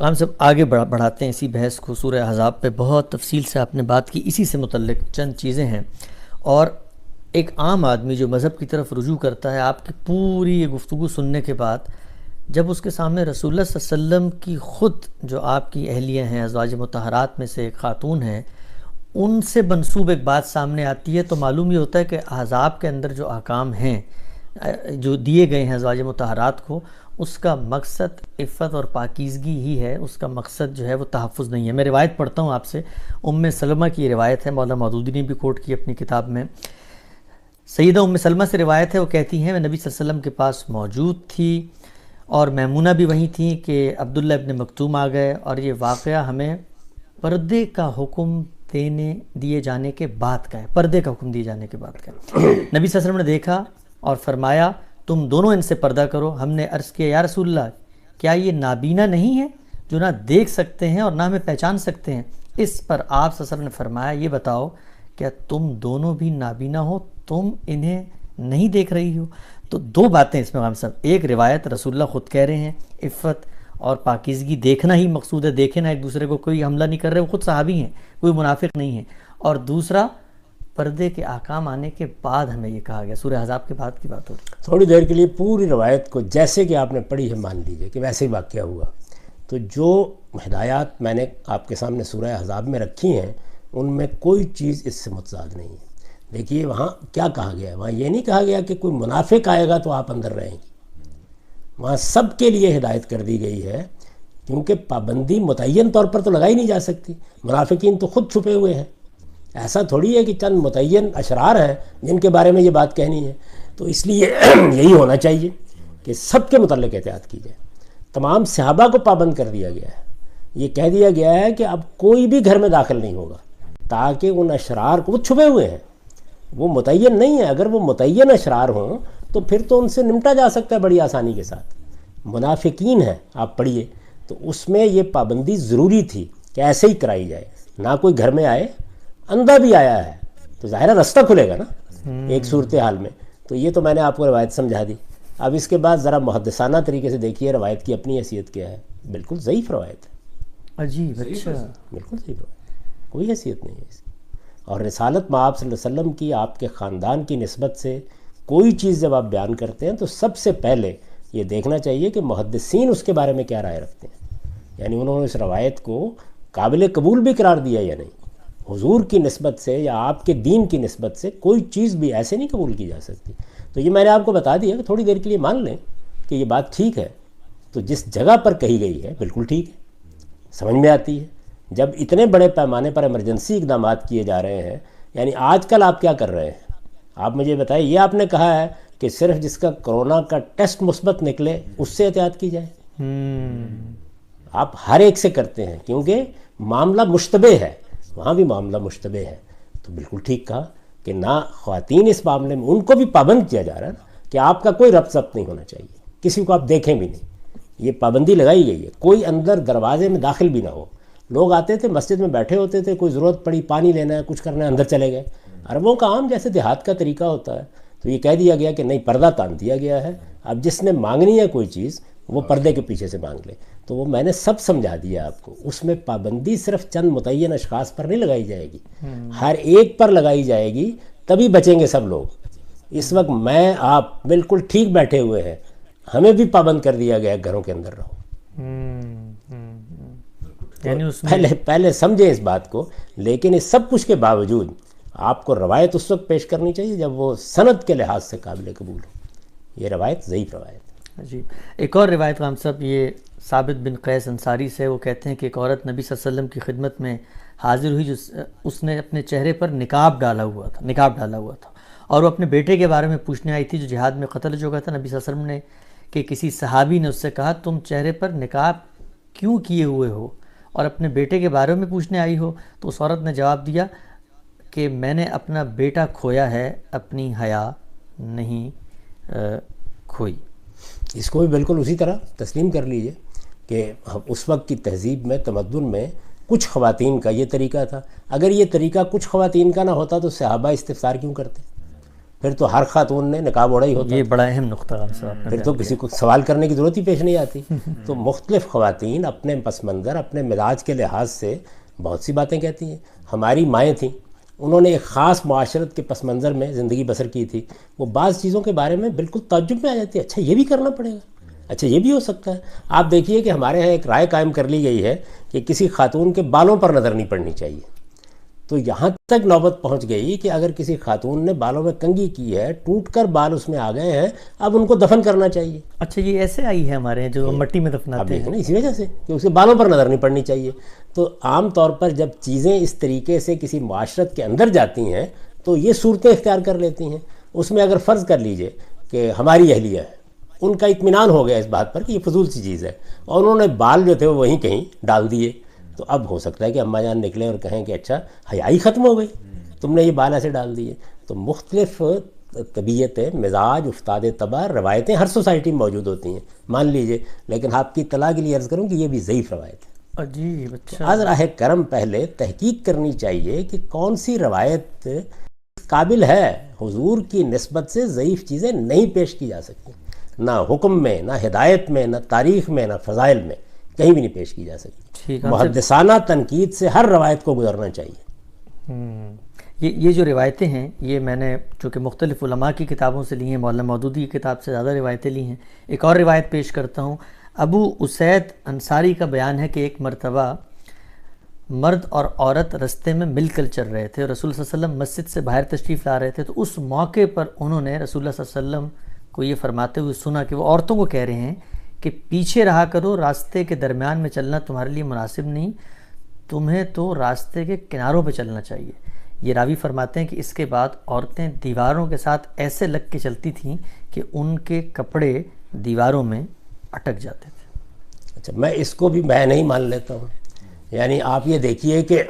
ہم سب آگے بڑھاتے ہیں اسی بحث کو. سورہ احزاب پہ بہت تفصیل سے آپ نے بات کی. اسی سے متعلق چند چیزیں ہیں. اور ایک عام آدمی جو مذہب کی طرف رجوع کرتا ہے، آپ کی پوری یہ گفتگو سننے کے بعد جب اس کے سامنے رسول اللہ صلی اللہ علیہ وسلم کی خود جو آپ کی اہلیہ ہیں، ازواج مطہرات میں سے ایک خاتون ہیں، ان سے منسوب ایک بات سامنے آتی ہے، تو معلوم یہ ہوتا ہے کہ احزاب کے اندر جو احکام ہیں جو دیے گئے ہیں ازواج مطہرات کو، اس کا مقصد عفت اور پاکیزگی ہی ہے. اس کا مقصد جو ہے وہ تحفظ نہیں ہے. میں روایت پڑھتا ہوں آپ سے. سلمہ کی روایت ہے، مولانا مودودی نے بھی کوٹ کی اپنی کتاب میں. سیدہ سلمہ سے روایت ہے، وہ کہتی ہیں میں نبی صلی اللہ علیہ وسلم کے پاس موجود تھی اور میمونہ بھی وہیں تھیں کہ عبداللہ ابن مکتوم آ گئے، اور یہ واقعہ ہمیں پردے کا حکم دیے جانے کے بعد کا ہے. پردے کا حکم دیے جانے کے بعد کا ہے. نبی صلی اللہ علیہ وسلم نے دیکھا اور فرمایا تم دونوں ان سے پردہ کرو. ہم نے عرض کیا یا رسول اللہ، کیا یہ نابینا نہیں ہے جو نہ دیکھ سکتے ہیں اور نہ ہمیں پہچان سکتے ہیں؟ اس پر آپ صلی اللہ علیہ وسلم نے فرمایا یہ بتاؤ کیا تم دونوں بھی نابینا ہو، تم انہیں نہیں دیکھ رہی ہو؟ تو دو باتیں اس میں غام صاحب. ایک روایت رسول اللہ خود کہہ رہے ہیں عفت اور پاکیزگی دیکھنا ہی مقصود ہے، دیکھیں نہ ایک دوسرے کو، کوئی حملہ نہیں کر رہے، وہ خود صحابی ہیں، کوئی منافق نہیں ہے. اور دوسرا پردے کے احکام آنے کے بعد ہمیں یہ کہا گیا. سورہ احزاب کے بعد کی بات ہو رہی ہے. تھوڑی دیر کے لیے پوری روایت کو جیسے کہ آپ نے پڑھی ہے مان لیجئے کہ ویسے ہی واقعہ ہوا. تو جو ہدایات میں نے آپ کے سامنے سورہ احزاب میں رکھی ہیں ان میں کوئی چیز اس سے متضاد نہیں ہے. دیکھیے وہاں کیا کہا گیا ہے، وہاں یہ نہیں کہا گیا کہ کوئی منافق آئے گا تو آپ اندر رہیں گی. وہاں سب کے لیے ہدایت کر دی گئی ہے، کیونکہ پابندی متعین طور پر تو لگائی نہیں جا سکتی. منافقین تو خود چھپے ہوئے ہیں، ایسا تھوڑی ہے کہ چند متعین اشرار ہیں جن کے بارے میں یہ بات کہنی ہے. تو اس لیے یہی ہونا چاہیے کہ سب کے متعلق احتیاط کی جائے. تمام صحابہ کو پابند کر دیا گیا ہے. یہ کہہ دیا گیا ہے کہ اب کوئی بھی گھر میں داخل نہیں ہوگا، تاکہ ان اشرار کو، وہ چھپے ہوئے ہیں، وہ متعین نہیں ہے. اگر وہ متعین اشرار ہوں تو پھر تو ان سے نمٹا جا سکتا ہے بڑی آسانی کے ساتھ. منافقین ہیں آپ پڑھیے، تو اس میں یہ پابندی ضروری تھی کہ ایسے ہی کرائی جائے. نہ کوئی گھر میں آئے، اندھا بھی آیا ہے تو ظاہر رستہ کھلے گا نا ایک صورتحال میں. تو یہ تو میں نے آپ کو روایت سمجھا دی. اب اس کے بعد ذرا محدثانہ طریقے سے دیکھیے روایت کی اپنی حیثیت کیا ہے. بالکل ضعیف روایت ہے. عجیب. اچھا، بالکل ضعیف روایت، کوئی حیثیت نہیں ہے اس کی. اور رسالت مآب صلی اللہ علیہ وسلم کی، آپ کے خاندان کی نسبت سے کوئی چیز جب آپ بیان کرتے ہیں تو سب سے پہلے یہ دیکھنا چاہیے کہ محدثین اس کے بارے میں کیا رائے رکھتے ہیں. یعنی انہوں نے اس روایت کو قابل قبول بھی قرار دیا یا نہیں. حضور کی نسبت سے یا آپ کے دین کی نسبت سے کوئی چیز بھی ایسے نہیں قبول کی جا سکتی. تو یہ میں نے آپ کو بتا دیا کہ تھوڑی دیر کے لیے مان لیں کہ یہ بات ٹھیک ہے. تو جس جگہ پر کہی گئی ہے بالکل ٹھیک ہے، سمجھ میں آتی ہے. جب اتنے بڑے پیمانے پر ایمرجنسی اقدامات کیے جا رہے ہیں، یعنی آج کل آپ کیا کر رہے ہیں؟ آپ مجھے بتائیں. یہ آپ نے کہا ہے کہ صرف جس کا کرونا کا ٹیسٹ مثبت نکلے اس سے احتیاط کی جائے. آپ ہر ایک سے کرتے ہیں کیونکہ معاملہ مشتبہ ہے، وہاں بھی معاملہ مشتبہ ہے. تو بالکل ٹھیک کہا کہ نہ خواتین اس معاملے میں ان کو بھی پابند کیا جا رہا ہے نا کہ آپ کا کوئی ربط ضبط نہیں ہونا چاہیے، کسی کو آپ دیکھیں بھی نہیں. یہ پابندی لگائی گئی ہے، کوئی اندر دروازے میں داخل بھی نہ ہو. لوگ آتے تھے مسجد میں بیٹھے ہوتے تھے، کوئی ضرورت پڑی پانی لینا ہے کچھ کرنا ہے اندر چلے گئے. عربوں کا عام جیسے دیہات کا طریقہ ہوتا ہے. تو یہ کہہ دیا گیا کہ نہیں، پردہ تان دیا گیا ہے. اب جس نے مانگنی ہے کوئی چیز وہ پردے کے پیچھے سے مانگ لے. تو وہ میں نے سب سمجھا دیا آپ کو. اس میں پابندی صرف چند متعین اشخاص پر نہیں لگائی جائے گی، ہر ایک پر لگائی جائے گی، تبھی بچیں گے سب لوگ. اس وقت میں آپ بالکل ٹھیک بیٹھے ہوئے ہیں، ہمیں بھی پابند کر دیا گیا گھروں کے اندر رہو. یعنی پہلے سمجھیں اس بات کو. لیکن اس سب کچھ کے باوجود آپ کو روایت اس وقت پیش کرنی چاہیے جب وہ سند کے لحاظ سے قابل قبول ہو. یہ روایت ضعیف روایت ہے. جی، ایک اور روایت غام صاحب یہ ثابت بن قیس انصاری سے. وہ کہتے ہیں کہ ایک عورت نبی صلی اللہ علیہ وسلم کی خدمت میں حاضر ہوئی جو اس نے اپنے چہرے پر نقاب ڈالا ہوا تھا اور وہ اپنے بیٹے کے بارے میں پوچھنے آئی تھی جو جہاد میں قتل ہو گیا تھا. نبی صلی اللہ علیہ وسلم نے کہ کسی صحابی نے اس سے کہا تم چہرے پر نقاب کیوں کیے ہوئے ہو اور اپنے بیٹے کے بارے میں پوچھنے آئی ہو؟ تو اس عورت نے جواب دیا کہ میں نے اپنا بیٹا کھویا ہے، اپنی حیا نہیں کھوئی. اس کو بھی بالکل اسی طرح تسلیم کر لیجئے کہ اس وقت کی تہذیب میں، تمدن میں کچھ خواتین کا یہ طریقہ تھا. اگر یہ طریقہ کچھ خواتین کا نہ ہوتا تو صحابہ استفسار کیوں کرتے؟ پھر تو ہر خاتون نے نقاب اوڑھا ہی ہوتا، یہ بڑا اہم نقطہ صاحب نے پھر تو کسی کو سوال کرنے کی ضرورت ہی پیش نہیں آتی۔ تو مختلف خواتین اپنے پس منظر، اپنے مزاج کے لحاظ سے بہت سی باتیں کہتی ہیں۔ ہماری مائیں تھیں، انہوں نے ایک خاص معاشرت کے پس منظر میں زندگی بسر کی تھی، وہ بعض چیزوں کے بارے میں بالکل تعجب میں آ جاتی ہے، اچھا یہ بھی کرنا پڑے گا، اچھا یہ بھی ہو سکتا ہے۔ آپ دیکھیے کہ ہمارے ہاں ایک رائے قائم کر لی گئی ہے کہ کسی خاتون کے بالوں پر نظر نہیں پڑنی چاہیے، تو یہاں تک نوبت پہنچ گئی کہ اگر کسی خاتون نے بالوں میں کنگھی کی ہے، ٹوٹ کر بال اس میں آ گئے ہیں، اب ان کو دفن کرنا چاہیے۔ اچھا یہ ایسے آئی ہے ہمارے جو مٹی میں اب دفناتے ہیں؟ دیکھیں نا، اسی وجہ سے کہ اس کے بالوں پر نظر نہیں پڑنی چاہیے۔ تو عام طور پر جب چیزیں اس طریقے سے کسی معاشرت کے اندر جاتی ہیں تو یہ صورتیں اختیار کر لیتی ہیں۔ اس میں اگر فرض کر لیجئے کہ ہماری اہلیہ ہے، ان کا اطمینان ہو گیا اس بات پر کہ یہ فضول سی چیز ہے، اور انہوں نے بال جو تھے وہ وہیں کہیں ڈال دیے، تو اب ہو سکتا ہے کہ اماں جان نکلیں اور کہیں کہ اچھا حیائی ختم ہو گئی، تم نے یہ بال ایسے ڈال دیے۔ تو مختلف طبیعتیں، مزاج، افتاد طبع، روایتیں ہر سوسائٹی میں موجود ہوتی ہیں، مان لیجئے، لیکن آپ کی اطلاع کے لیے عرض کروں کہ یہ بھی ضعیف روایت ہے۔ عجیب، اچھا۔ از راہ کرم پہلے تحقیق کرنی چاہیے کہ کون سی روایت قابل ہے، حضور کی نسبت سے ضعیف چیزیں نہیں پیش کی جا سکتی، نہ حکم میں، نہ ہدایت میں، نہ تاریخ میں، نہ فضائل میں، کہیں بھی نہیں پیش کی جا سکتی۔ محدثانہ تنقید سے ہر روایت کو گزرنا چاہیے۔ یہ جو روایتیں ہیں، یہ میں نے چونکہ مختلف علماء کی کتابوں سے لی ہیں، مولانا مودودی کی کتاب سے زیادہ روایتیں لی ہیں۔ ایک اور روایت پیش کرتا ہوں، ابو اسید انصاری کا بیان ہے کہ ایک مرتبہ مرد اور عورت رستے میں مل کر چل رہے تھے، رسول صلی اللہ علیہ وسلم مسجد سے باہر تشریف لا رہے تھے، تو اس موقع پر انہوں نے رسول اللہ صلی اللہ علیہ وسلم کو یہ فرماتے ہوئے سنا کہ وہ عورتوں کو کہہ رہے ہیں کہ پیچھے رہا کرو، راستے کے درمیان میں چلنا تمہارے لیے مناسب نہیں، تمہیں تو راستے کے کناروں پہ چلنا چاہیے۔ یہ راوی فرماتے ہیں کہ اس کے بعد عورتیں دیواروں کے ساتھ ایسے لگ کے چلتی تھیں کہ ان کے کپڑے دیواروں میں اٹک جاتے تھے۔ اچھا، میں اس کو بھی میں نہیں مان لیتا ہوں۔ یعنی آپ یہ دیکھیے کہ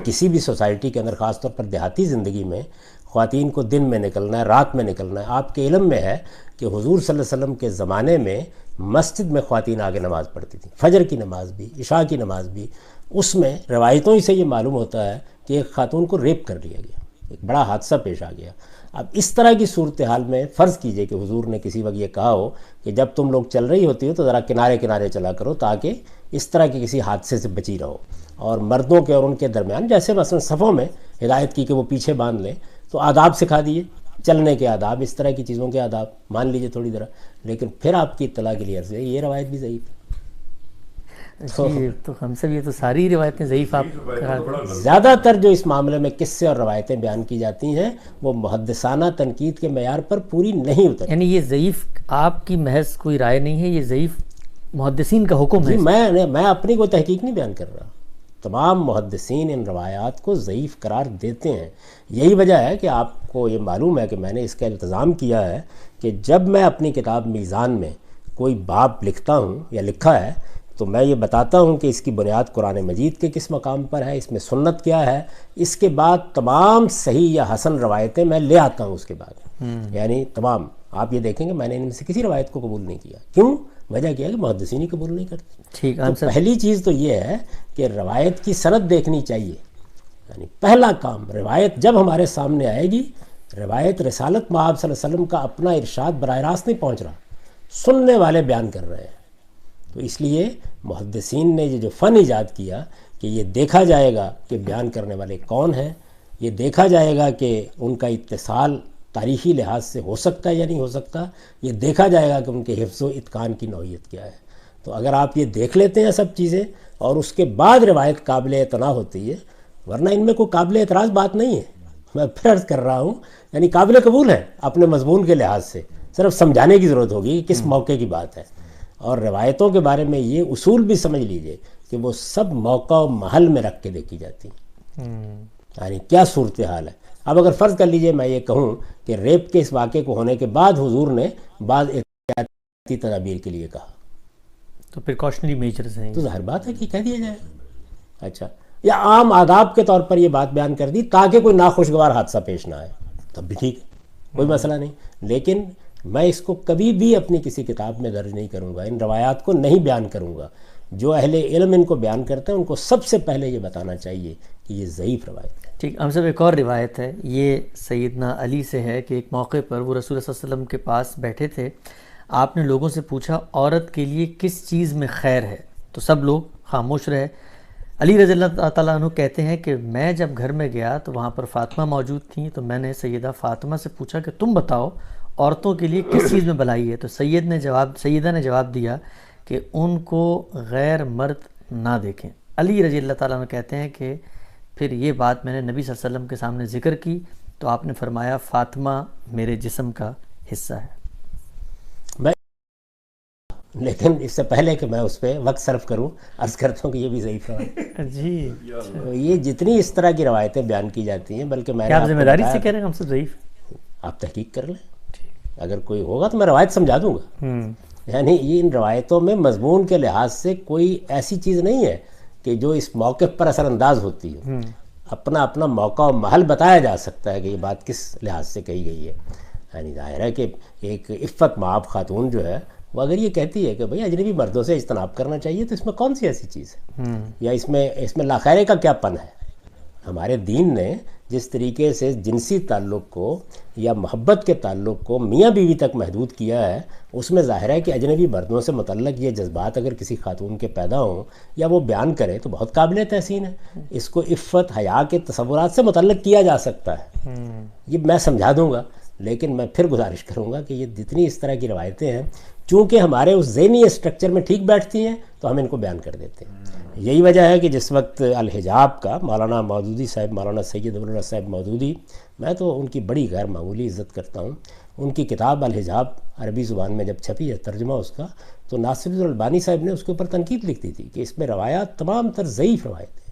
کسی بھی سوسائٹی کے اندر، خاص طور پر دیہاتی زندگی میں، خواتین کو دن میں نکلنا ہے، رات میں نکلنا ہے۔ آپ کے علم میں ہے کہ حضور صلی اللہ علیہ وسلم کے زمانے میں مسجد میں خواتین آگے نماز پڑھتی تھیں، فجر کی نماز بھی، عشاء کی نماز بھی۔ اس میں روایتوں ہی سے یہ معلوم ہوتا ہے کہ ایک خاتون کو ریپ کر لیا گیا، ایک بڑا حادثہ پیش آ گیا۔ اب اس طرح کی صورتحال میں فرض کیجئے کہ حضور نے کسی وقت یہ کہا ہو کہ جب تم لوگ چل رہی ہوتی ہو تو ذرا کنارے کنارے چلا کرو تاکہ اس طرح کے کسی حادثے سے بچی رہو، اور مردوں کے اور ان کے درمیان جیسے مثلا صفوں میں ہدایت کی کہ وہ پیچھے باندھ لیں، تو آداب سکھا دیے، چلنے کے آداب، اس طرح کی چیزوں کے آداب مان لیجئے تھوڑی ذرا۔ لیکن پھر آپ کی اطلاع کے لیے عرض ہے یہ روایت بھی ضعیف ہے۔ تو ہم سے یہ تو ساری روایتیں ضعیف آپ قرار دیں۔ زیادہ تر جو اس معاملے میں قصے اور روایتیں بیان کی جاتی ہیں وہ محدثانہ تنقید کے معیار پر پوری نہیں اترتی۔ یعنی یہ ضعیف آپ کی محض کوئی رائے نہیں ہے، یہ ضعیف محدثین کا حکم ہے؟ میں اپنی کوئی تحقیق نہیں بیان کر رہا، تمام محدثین ان روایات کو ضعیف قرار دیتے ہیں۔ یہی وجہ ہے کہ آپ کو یہ معلوم ہے کہ میں نے اس کا التزام کیا ہے کہ جب میں اپنی کتاب میزان میں کوئی باب لکھتا ہوں یا لکھا ہے تو میں یہ بتاتا ہوں کہ اس کی بنیاد قرآن مجید کے کس مقام پر ہے، اس میں سنت کیا ہے، اس کے بعد تمام صحیح یا حسن روایتیں میں لے آتا ہوں اس کے بعد، یعنی تمام۔ آپ یہ دیکھیں گے میں نے ان میں سے کسی روایت کو قبول نہیں کیا۔ کیوں؟ وجہ کیا ہے کہ محدثین ہی قبول نہیں کرتے۔ ٹھیک ہے، تو پہلی چیز تو یہ ہے کہ روایت کی سند دیکھنی چاہیے، یعنی پہلا کام، روایت جب ہمارے سامنے آئے گی، روایت رسالت مآب صلی اللہ علیہ وسلم کا اپنا ارشاد براہ راست نہیں پہنچ رہا، سننے والے بیان کر رہے ہیں، تو اس لیے محدثین نے یہ جو فن ایجاد کیا کہ یہ دیکھا جائے گا کہ بیان کرنے والے کون ہیں، یہ دیکھا جائے گا کہ ان کا اتصال تاریخی لحاظ سے ہو سکتا ہے یا نہیں ہو سکتا، یہ دیکھا جائے گا کہ ان کے حفظ و اتقان کی نوعیت کیا ہے۔ تو اگر آپ یہ دیکھ لیتے ہیں سب چیزیں اور اس کے بعد روایت قابل اعتنا ہوتی ہے، ورنہ ان میں کوئی قابل اعتراض بات نہیں ہے، میں پھر عرض کر رہا ہوں، یعنی قابل قبول ہے اپنے مضمون کے لحاظ سے، صرف سمجھانے کی ضرورت ہوگی کہ کس موقع کی بات ہے۔ اور روایتوں کے بارے میں یہ اصول بھی سمجھ لیجئے کہ وہ سب موقع و محل میں رکھ کے دیکھی جاتی ہیں، یعنی کیا صورتحال ہے۔ اب اگر فرض کر لیجئے میں یہ کہوں کہ ریپ کے اس واقعے کو ہونے کے بعد حضور نے بعض احتیاطی تدابیر کے لیے کہا، تو پریکاشنری میجرز ہیں، تو ظاہر بات ہے کہ کہہ دیا جائے۔ اچھا، یا عام آداب کے طور پر یہ بات بیان کر دی تاکہ کوئی ناخوشگوار حادثہ پیش نہ آئے، تب بھی ٹھیک ہے، کوئی مسئلہ نہیں۔ لیکن میں اس کو کبھی بھی اپنی کسی کتاب میں درج نہیں کروں گا، ان روایات کو نہیں بیان کروں گا۔ جو اہل علم ان کو بیان کرتے ہیں ان کو سب سے پہلے یہ بتانا چاہیے کہ یہ ضعیف روایت ہے۔ ٹھیک، ہم سب ایک اور روایت ہے، یہ سیدنا علی سے ہے کہ ایک موقع پر وہ رسول اللہ صلی اللہ علیہ وسلم کے پاس بیٹھے تھے، آپ نے لوگوں سے پوچھا عورت کے لیے کس چیز میں خیر ہے، تو سب لوگ خاموش رہے۔ علی رضی اللہ تعالیٰ عنہ کہتے ہیں کہ میں جب گھر میں گیا تو وہاں پر فاطمہ موجود تھیں، تو میں نے سیدہ فاطمہ سے پوچھا کہ تم بتاؤ عورتوں کے لیے کس چیز میں بھلائی ہے، تو سیدہ نے جواب دیا کہ ان کو غیر مرد نہ دیکھیں۔ علی رضی اللہ تعالیٰ عنہ کہتے ہیں کہ پھر یہ بات میں نے نبی صلی اللہ علیہ وسلم کے سامنے ذکر کی تو آپ نے فرمایا فاطمہ میرے جسم کا حصہ ہے۔ میں لیکن اس سے پہلے کہ میں اس پہ وقت صرف کروں، عرض کرتا ہوں کہ یہ بھی ضعیف روایت ہے۔ جی، تو یہ جتنی اس طرح کی روایتیں بیان کی جاتی ہیں، بلکہ میں نے کیا آپ آپ کو ذمہ داری سے بتایا، کہہ رہے ہیں ہم سب ضعیف؟ آپ تحقیق کر لیں، اگر کوئی ہوگا تو میں روایت سمجھا دوں گا۔ یعنی یہ ان روایتوں میں مضمون کے لحاظ سے کوئی ایسی چیز نہیں ہے کہ جو اس موقف پر اثر انداز ہوتی ہے۔ اپنا اپنا موقع و محل بتایا جا سکتا ہے کہ یہ بات کس لحاظ سے کہی گئی ہے۔ یعنی ظاہر ہے کہ ایک عفت مآب خاتون جو ہے وہ اگر یہ کہتی ہے کہ بھئی اجنبی مردوں سے اجتناب کرنا چاہیے، تو اس میں کون سی ایسی چیز ہے، یا اس میں لاخیرے کا کیا پن ہے؟ ہمارے دین نے جس طریقے سے جنسی تعلق کو یا محبت کے تعلق کو میاں بیوی تک محدود کیا ہے، اس میں ظاہر ہے کہ اجنبی مردوں سے متعلق یہ جذبات اگر کسی خاتون کے پیدا ہوں یا وہ بیان کرے تو بہت قابل تحسین ہے۔ اس کو عفت حیا کے تصورات سے متعلق کیا جا سکتا ہے، یہ میں سمجھا دوں گا، لیکن میں پھر گزارش کروں گا کہ یہ جتنی اس طرح کی روایتیں ہیں چونکہ ہمارے اس ذہنی اسٹرکچر میں ٹھیک بیٹھتی ہیں تو ہم ان کو بیان کر دیتے ہیں۔ یہی وجہ ہے کہ جس وقت الحجاب کا مولانا مودودی صاحب، مولانا سید ابوالرحمۃ صاحب مودودی، میں تو ان کی بڑی غیر معمولی عزت کرتا ہوں، ان کی کتاب الحجاب عربی زبان میں جب چھپی ہے ترجمہ اس کا، تو ناصر الدین البانی صاحب نے اس کے اوپر تنقید لکھی تھی کہ اس میں روایات تمام تر ضعیف روایت ہیں۔